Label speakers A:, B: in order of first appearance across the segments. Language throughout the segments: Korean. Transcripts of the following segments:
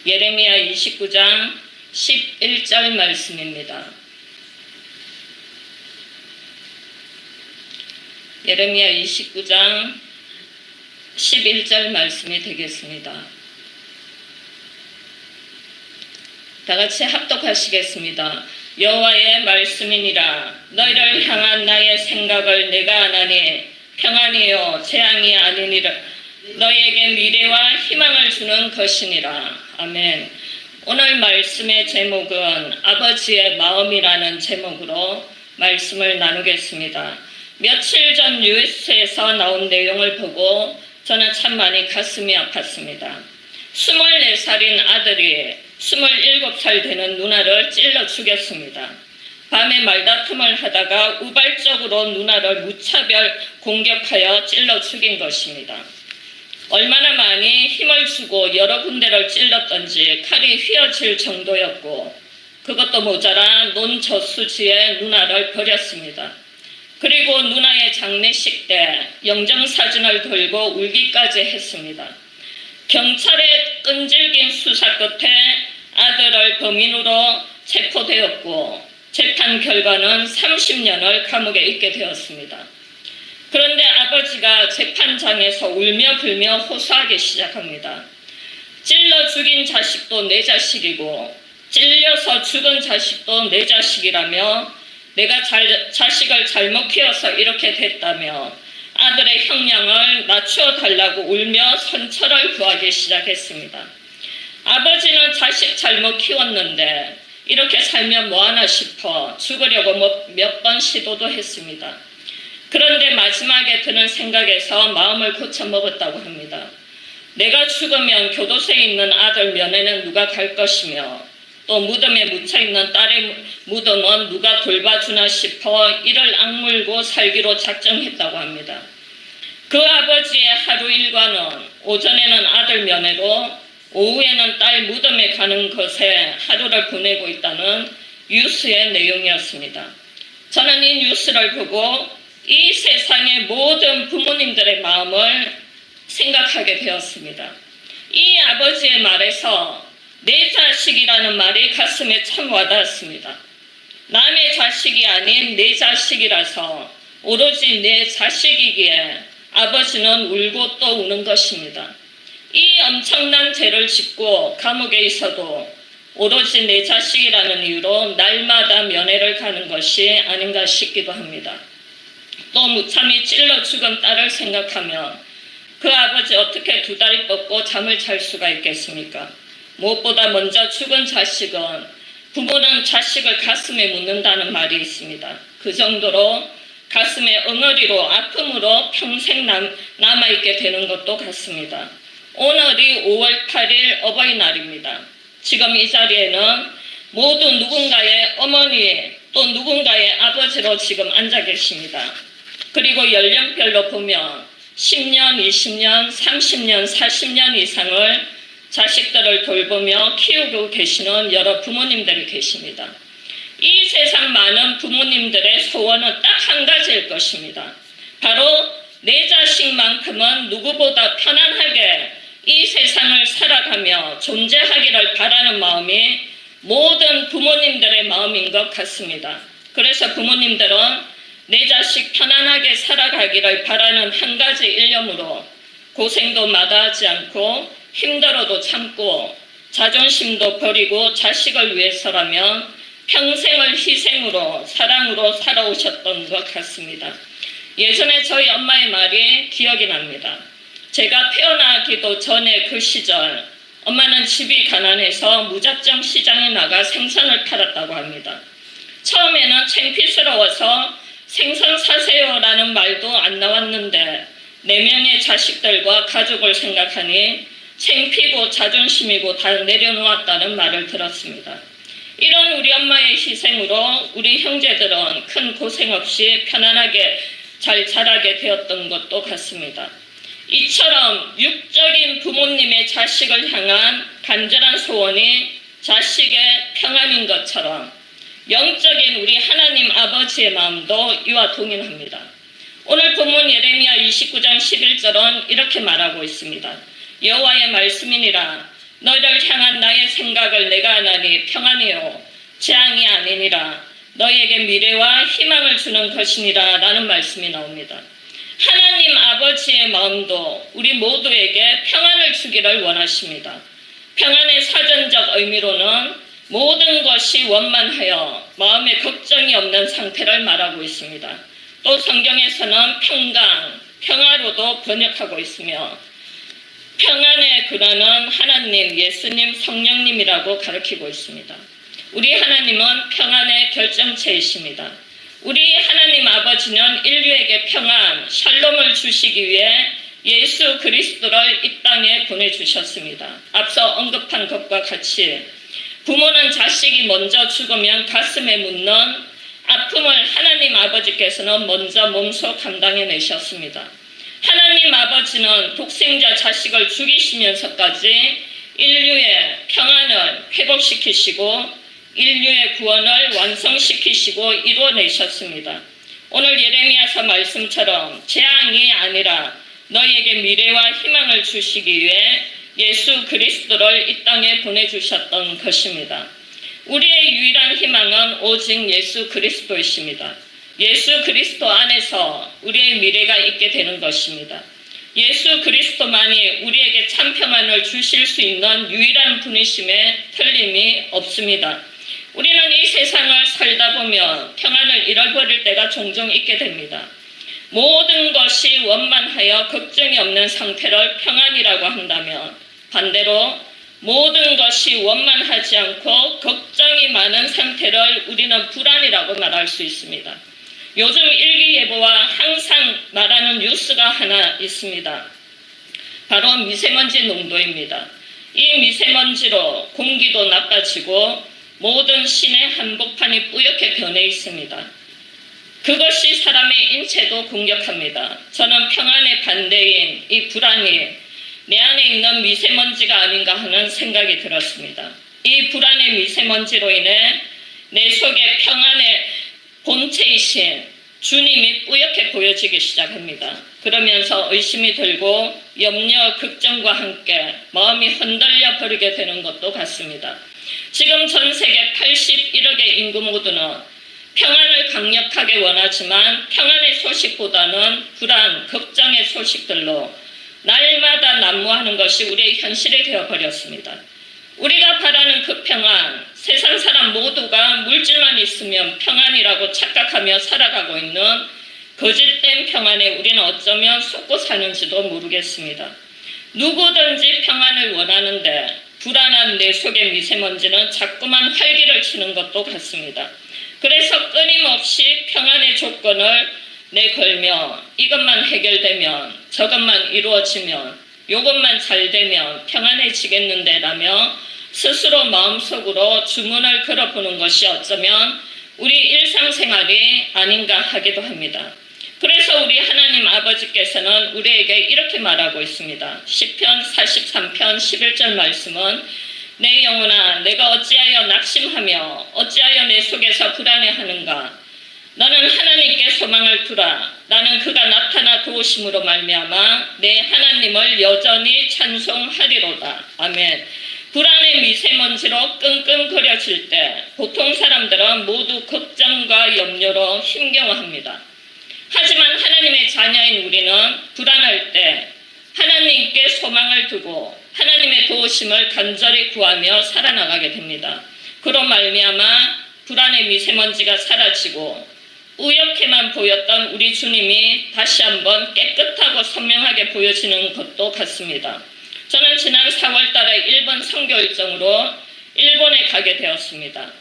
A: 예레미야 29장 11절 말씀입니다. 예레미야 29장 11절 말씀이 되겠습니다. 다 같이 합독하시겠습니다. 여호와의 말씀이니라. 너희를 향한 나의 생각을 내가 아나니 평안이요 재앙이 아니니라. 너희에게 미래와 희망을 주는 것이니라. 아멘. 오늘 말씀의 제목은 아버지의 마음이라는 제목으로 말씀을 나누겠습니다. 며칠 전 뉴스에서 나온 내용을 보고 저는 참 많이 가슴이 아팠습니다. 24살인 아들이 27살 되는 누나를 찔러 죽였습니다. 밤에 말다툼을 하다가 우발적으로 누나를 무차별 공격하여 찔러 죽인 것입니다. 얼마나 많이 힘을 주고 여러 군데를 찔렀던지 칼이 휘어질 정도였고 그것도 모자라 논저수지에 누나를 버렸습니다. 그리고 누나의 장례식 때 영정사진을 들고 울기까지 했습니다. 경찰의 끈질긴 수사 끝에 아들을 범인으로 체포되었고 재판 결과는 30년을 감옥에 있게 되었습니다. 그런데 아버지가 재판장에서 울며 불며 호소하기 시작합니다. 찔러 죽인 자식도 내 자식이고 찔려서 죽은 자식도 내 자식이라며 내가 자식을 잘못 키워서 이렇게 됐다며 아들의 형량을 낮춰달라고 울며 선처를 구하기 시작했습니다. 아버지는 자식 잘못 키웠는데 이렇게 살면 뭐하나 싶어 죽으려고 몇 번 시도도 했습니다. 그런데 마지막에 드는 생각에서 마음을 고쳐먹었다고 합니다. 내가 죽으면 교도소에 있는 아들 면회는 누가 갈 것이며 또 무덤에 묻혀있는 딸의 무덤은 누가 돌봐주나 싶어 이를 악물고 살기로 작정했다고 합니다. 그 아버지의 하루 일과는 오전에는 아들 면회로 오후에는 딸 무덤에 가는 것에 하루를 보내고 있다는 뉴스의 내용이었습니다. 저는 이 뉴스를 보고 이 세상의 모든 부모님들의 마음을 생각하게 되었습니다. 이 아버지의 말에서 내 자식이라는 말이 가슴에 참 와닿았습니다. 남의 자식이 아닌 내 자식이라서 오로지 내 자식이기에 아버지는 울고 또 우는 것입니다. 이 엄청난 죄를 짓고 감옥에 있어도 오로지 내 자식이라는 이유로 날마다 면회를 가는 것이 아닌가 싶기도 합니다. 또 무참히 찔러 죽은 딸을 생각하면 그 아버지 어떻게 두 다리 뻗고 잠을 잘 수가 있겠습니까? 무엇보다 먼저 죽은 자식은 부모는 자식을 가슴에 묻는다는 말이 있습니다. 그 정도로 가슴에 엉어리로 아픔으로 평생 남아있게 되는 것도 같습니다. 오늘이 5월 8일 어버이날입니다. 지금 이 자리에는 모두 누군가의 어머니 또 누군가의 아버지로 지금 앉아 계십니다. 그리고 연령별로 보면 10년, 20년, 30년, 40년 이상을 자식들을 돌보며 키우고 계시는 여러 부모님들이 계십니다. 이 세상 많은 부모님들의 소원은 딱 한 가지일 것입니다. 바로 내 자식만큼은 누구보다 편안하게 이 세상을 살아가며 존재하기를 바라는 마음이 모든 부모님들의 마음인 것 같습니다. 그래서 부모님들은 내 자식 편안하게 살아가기를 바라는 한 가지 일념으로 고생도 마다하지 않고 힘들어도 참고 자존심도 버리고 자식을 위해서라면 평생을 희생으로 사랑으로 살아오셨던 것 같습니다. 예전에 저희 엄마의 말이 기억이 납니다. 제가 태어나기도 전에 그 시절 엄마는 집이 가난해서 무작정 시장에 나가 생선을 팔았다고 합니다. 처음에는 창피스러워서 생선 사세요라는 말도 안 나왔는데 4명의 자식들과 가족을 생각하니 창피고 자존심이고 다 내려놓았다는 말을 들었습니다. 이런 우리 엄마의 희생으로 우리 형제들은 큰 고생 없이 편안하게 잘 자라게 되었던 것도 같습니다. 이처럼 육적인 부모님의 자식을 향한 간절한 소원이 자식의 평안인 것처럼 영적인 우리 하나님 아버지의 마음도 이와 동일합니다. 오늘 본문 예레미야 29장 11절은 이렇게 말하고 있습니다. 여호와의 말씀이니라. 너희를 향한 나의 생각을 내가 아나니 평안이요 재앙이 아니니라. 너희에게 미래와 희망을 주는 것이니라 라는 말씀이 나옵니다. 하나님 아버지의 마음도 우리 모두에게 평안을 주기를 원하십니다. 평안의 사전적 의미로는 모든 것이 원만하여 마음에 걱정이 없는 상태를 말하고 있습니다. 또 성경에서는 평강, 평화로도 번역하고 있으며 평안의 근원은 하나님, 예수님, 성령님이라고 가르치고 있습니다. 우리 하나님은 평안의 결정체이십니다. 우리 하나님 아버지는 인류에게 평안, 샬롬을 주시기 위해 예수 그리스도를 이 땅에 보내주셨습니다. 앞서 언급한 것과 같이 부모는 자식이 먼저 죽으면 가슴에 묻는 아픔을 하나님 아버지께서는 먼저 몸소 감당해내셨습니다. 하나님 아버지는 독생자 자식을 죽이시면서까지 인류의 평안을 회복시키시고 인류의 구원을 완성시키시고 이루어내셨습니다. 오늘 예레미야서 말씀처럼 재앙이 아니라 너희에게 미래와 희망을 주시기 위해 예수 그리스도를 이 땅에 보내주셨던 것입니다. 우리의 유일한 희망은 오직 예수 그리스도이십니다. 예수 그리스도 안에서 우리의 미래가 있게 되는 것입니다. 예수 그리스도만이 우리에게 참 평안을 주실 수 있는 유일한 분이심에 틀림이 없습니다. 우리는 이 세상을 살다 보면 평안을 잃어버릴 때가 종종 있게 됩니다. 모든 것이 원만하여 걱정이 없는 상태를 평안이라고 한다면 반대로 모든 것이 원만하지 않고 걱정이 많은 상태를 우리는 불안이라고 말할 수 있습니다. 요즘 일기예보와 항상 말하는 뉴스가 하나 있습니다. 바로 미세먼지 농도입니다. 이 미세먼지로 공기도 나빠지고 모든 시내 한복판이 뿌옇게 변해 있습니다. 그것이 사람의 인체도 공격합니다. 저는 평안의 반대인 이 불안이 내 안에 있는 미세먼지가 아닌가 하는 생각이 들었습니다. 이 불안의 미세먼지로 인해 내 속에 평안의 본체이신 주님이 뿌옇게 보여지기 시작합니다. 그러면서 의심이 들고 염려, 걱정과 함께 마음이 흔들려 버리게 되는 것도 같습니다. 지금 전 세계 81억의 인구 모두는 평안을 강력하게 원하지만 평안의 소식보다는 불안, 걱정의 소식들로 날마다 난무하는 것이 우리의 현실이 되어버렸습니다. 우리가 바라는 그 평안, 세상 사람 모두가 물질만 있으면 평안이라고 착각하며 살아가고 있는 거짓된 평안에 우리는 어쩌면 속고 사는지도 모르겠습니다. 누구든지 평안을 원하는데 불안한 내 속의 미세먼지는 자꾸만 활기를 치는 것도 같습니다. 그래서 끊임없이 평안의 조건을 내걸며 이것만 해결되면 저것만 이루어지면 요것만 잘 되면 평안해지겠는데 라며 스스로 마음속으로 주문을 걸어보는 것이 어쩌면 우리 일상생활이 아닌가 하기도 합니다. 그래서 우리 하나님 아버지께서는 우리에게 이렇게 말하고 있습니다. 시편 43편 11절 말씀은 내 영혼아 내가 어찌하여 낙심하며 어찌하여 내 속에서 불안해하는가. 너는 하나님께 소망을 두라. 나는 그가 나타나 도우심으로 말미암아 내 하나님을 여전히 찬송하리로다. 아멘. 불안의 미세먼지로 끙끙거려질 때 보통 사람들은 모두 걱정과 염려로 힘겨워합니다. 하지만 하나님의 자녀인 우리는 불안할 때 하나님께 소망을 두고 하나님의 도우심을 간절히 구하며 살아나가게 됩니다. 그로 말미암아 불안의 미세먼지가 사라지고 뿌옇게만 보였던 우리 주님이 다시 한번 깨끗하고 선명하게 보여지는 것도 같습니다. 저는 지난 4월 달에 일본 선교 일정으로 일본에 가게 되었습니다.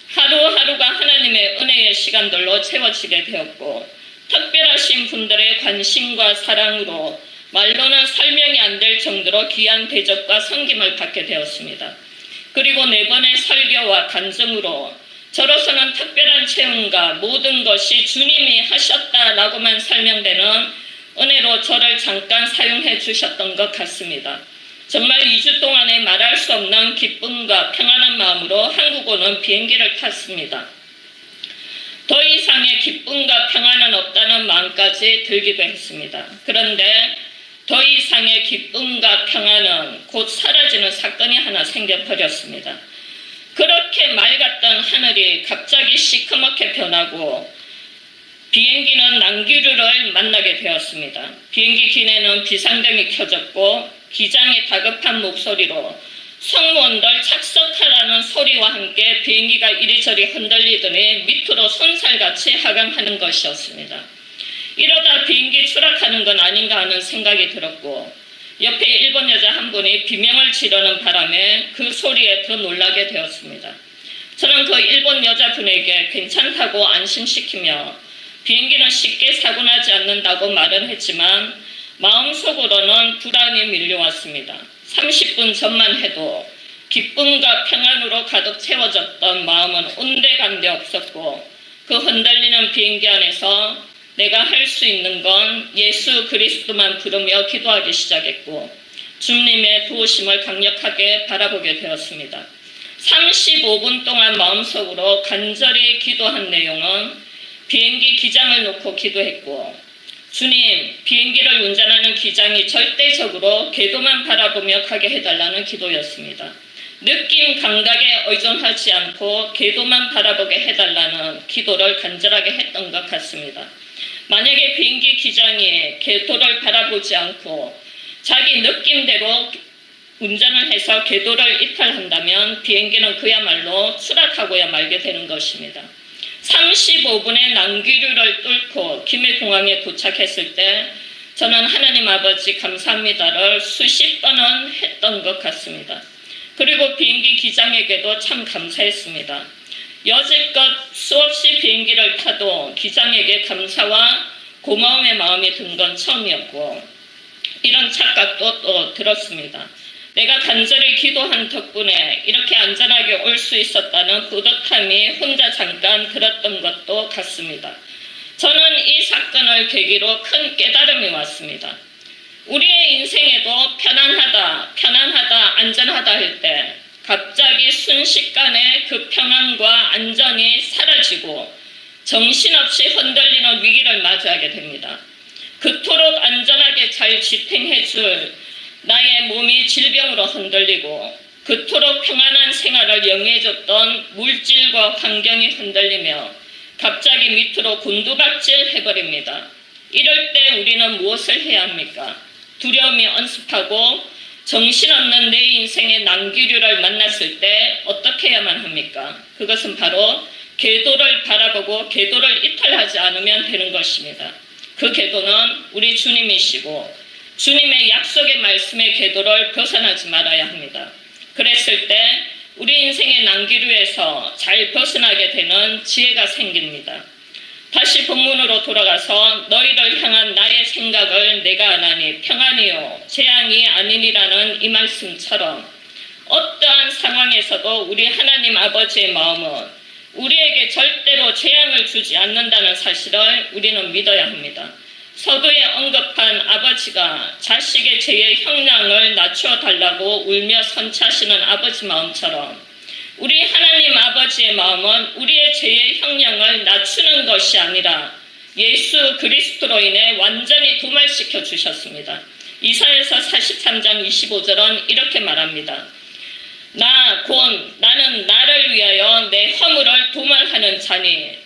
A: 하루하루가 하나님의 은혜의 시간들로 채워지게 되었고 특별하신 분들의 관심과 사랑으로 말로는 설명이 안 될 정도로 귀한 대접과 섬김을 받게 되었습니다. 그리고 4번의 설교와 간증으로 저로서는 특별한 체험과 모든 것이 주님이 하셨다라고만 설명되는 은혜로 저를 잠깐 사용해 주셨던 것 같습니다. 정말 2주 동안에 말할 수 없는 기쁨과 평안한 마음으로 한국 오는 비행기를 탔습니다. 더 이상의 기쁨과 평안은 없다는 마음까지 들기도 했습니다. 그런데 더 이상의 기쁨과 평안은 곧 사라지는 사건이 하나 생겨버렸습니다. 그렇게 맑았던 하늘이 갑자기 시커멓게 변하고 비행기는 낭기류를 만나게 되었습니다. 비행기 기내는 비상등이 켜졌고 기장의 다급한 목소리로 승무원들 착석하라는 소리와 함께 비행기가 이리저리 흔들리더니 밑으로 손살같이 하강하는 것이었습니다. 이러다 비행기 추락하는 건 아닌가 하는 생각이 들었고 옆에 일본 여자 한 분이 비명을 지르는 바람에 그 소리에 더 놀라게 되었습니다. 저는 그 일본 여자분에게 괜찮다고 안심시키며 비행기는 쉽게 사고나지 않는다고 말은 했지만 마음속으로는 불안이 밀려왔습니다. 30분 전만 해도 기쁨과 평안으로 가득 채워졌던 마음은 온데간데 없었고 그 흔들리는 비행기 안에서 내가 할 수 있는 건 예수 그리스도만 부르며 기도하기 시작했고 주님의 도우심을 강력하게 바라보게 되었습니다. 35분 동안 마음속으로 간절히 기도한 내용은 비행기 기장을 놓고 기도했고 주님, 비행기를 운전하는 기장이 절대적으로 궤도만 바라보며 가게 해달라는 기도였습니다. 느낌 감각에 의존하지 않고 궤도만 바라보게 해달라는 기도를 간절하게 했던 것 같습니다. 만약에 비행기 기장이 궤도를 바라보지 않고 자기 느낌대로 운전을 해서 궤도를 이탈한다면 비행기는 그야말로 추락하고야 말게 되는 것입니다. 35분의 낭기류를 뚫고 김해공항에 도착했을 때 저는 하나님 아버지 감사합니다를 수십 번은 했던 것 같습니다. 그리고 비행기 기장에게도 참 감사했습니다. 여지껏 수없이 비행기를 타도 기장에게 감사와 고마움의 마음이 든 건 처음이었고 이런 착각도 또 들었습니다. 내가 간절히 기도한 덕분에 이렇게 안전하게 올 수 있었다는 뿌듯함이 혼자 잠깐 들었던 것도 같습니다. 저는 이 사건을 계기로 큰 깨달음이 왔습니다. 우리의 인생에도 편안하다, 안전하다 할 때 갑자기 순식간에 그 평안과 안전이 사라지고 정신없이 흔들리는 위기를 마주하게 됩니다. 그토록 안전하게 잘 지탱해줄 나의 몸이 질병으로 흔들리고 그토록 평안한 생활을 영위해줬던 물질과 환경이 흔들리며 갑자기 밑으로 곤두박질 해버립니다. 이럴 때 우리는 무엇을 해야 합니까? 두려움이 엄습하고 정신없는 내 인생의 낭기류를 만났을 때 어떻게 해야만 합니까? 그것은 바로 궤도를 바라보고 궤도를 이탈하지 않으면 되는 것입니다. 그 궤도는 우리 주님이시고 주님의 약속의 말씀의 궤도를 벗어나지 말아야 합니다. 그랬을 때 우리 인생의 낭기류에서 잘 벗어나게 되는 지혜가 생깁니다. 다시 본문으로 돌아가서 너희를 향한 나의 생각을 내가 아나니 평안이요 재앙이 아니니라는 이 말씀처럼 어떠한 상황에서도 우리 하나님 아버지의 마음은 우리에게 절대로 재앙을 주지 않는다는 사실을 우리는 믿어야 합니다. 서두에 언급한 아버지가 자식의 죄의 형량을 낮춰 달라고 울며 선차시는 아버지 마음처럼 우리 하나님 아버지의 마음은 우리의 죄의 형량을 낮추는 것이 아니라 예수 그리스도로 인해 완전히 도말시켜 주셨습니다. 이사야서 43장 25절은 이렇게 말합니다. 나는 나를 위하여 내 허물을 도말하는 자니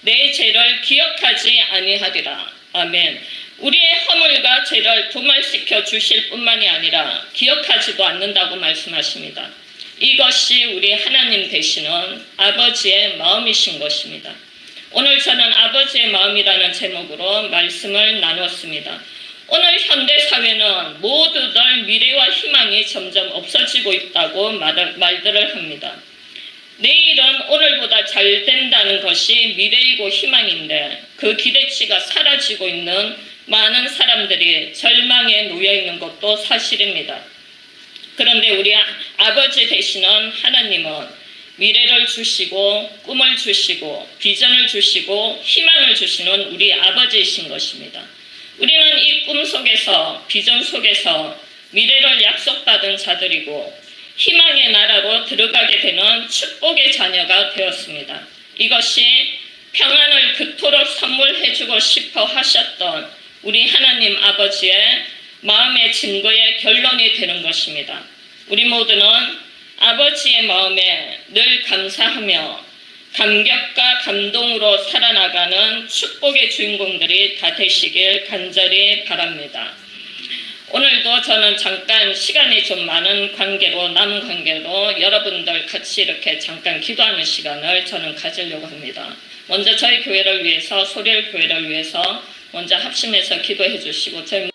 A: 내 죄를 기억하지 아니하리라. 아멘. 우리의 허물과 죄를 도말시켜 주실 뿐만이 아니라 기억하지도 않는다고 말씀하십니다. 이것이 우리 하나님 되시는 아버지의 마음이신 것입니다. 오늘 저는 아버지의 마음이라는 제목으로 말씀을 나눴습니다. 오늘 현대사회는 모두들 미래와 희망이 점점 없어지고 있다고 말들을 합니다. 내일은 오늘보다 잘 된다는 것이 미래이고 희망인데 그 기대치가 사라지고 있는 많은 사람들이 절망에 놓여 있는 것도 사실입니다. 그런데 우리 아버지 되시는 하나님은 미래를 주시고 꿈을 주시고 비전을 주시고 희망을 주시는 우리 아버지이신 것입니다. 우리는 이 꿈 속에서 비전 속에서 미래를 약속받은 자들이고 희망의 나라로 들어가게 되는 축복의 자녀가 되었습니다. 이것이 평안을 그토록 선물해주고 싶어 하셨던 우리 하나님 아버지의 마음의 증거의 결론이 되는 것입니다. 우리 모두는 아버지의 마음에 늘 감사하며 감격과 감동으로 살아나가는 축복의 주인공들이 다 되시길 간절히 바랍니다. 오늘도 저는 잠깐 시간이 좀 많은 관계로 남은 관계로 여러분들 같이 이렇게 잠깐 기도하는 시간을 저는 가지려고 합니다. 먼저 저희 교회를 위해서 소리엘 교회를 위해서 먼저 합심해서 기도해 주시고 저희